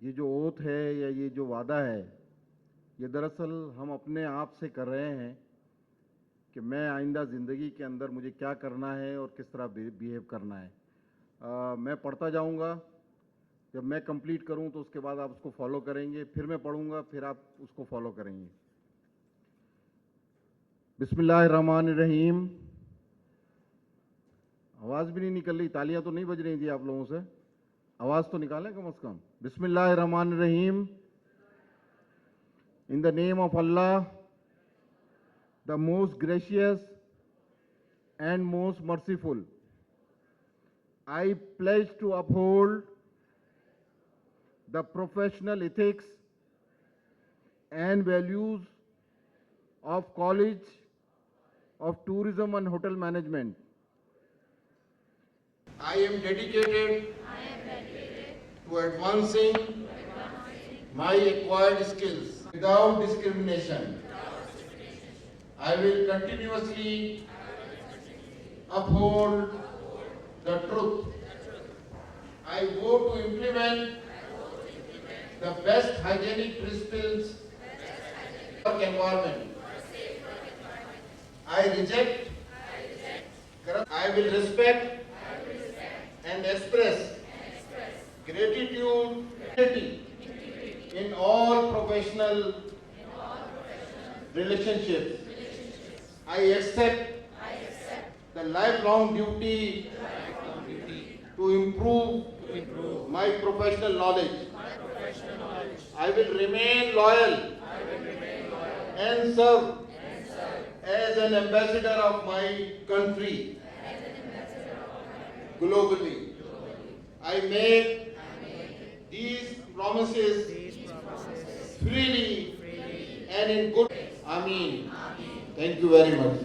ये जो ओथ है या ये जो वादा है, ये दरअसल हम अपने आप से कर रहे हैं कि मैं आइंदा ज़िंदगी के अंदर मुझे क्या करना है और किस तरह बिहेव करना है। मैं पढ़ता जाऊंगा, जब मैं कंप्लीट करूं तो उसके बाद आप उसको फॉलो करेंगे, फिर मैं पढ़ूंगा, फिर आप उसको फॉलो करेंगे। बिस्मिल्लाहिर्रहमानिर्रहीम। आवाज़ भी नहीं निकल रही, तालियां तो नहीं बज रही थी आप लोगों से, आवाज़ तो निकालें कम से कम। बिस्मिल्लाहिर्रहमानिर्रहीम। In the name of Allah, the most gracious and most merciful. I pledge to uphold the professional ethics and values of College of Tourism and Hotel Management. I am dedicated to advancing my acquired skills without discrimination. I will continuously uphold the truth. I vow to implement the best hygienic principles work environment. I reject corruption. I will respect and express gratitude in all professional relationships. I accept the lifelong duty to improve my professional knowledge. I will remain loyal and serve as an ambassador of my country globally. I make these promises freely and in good. Ameen. Thank you very much.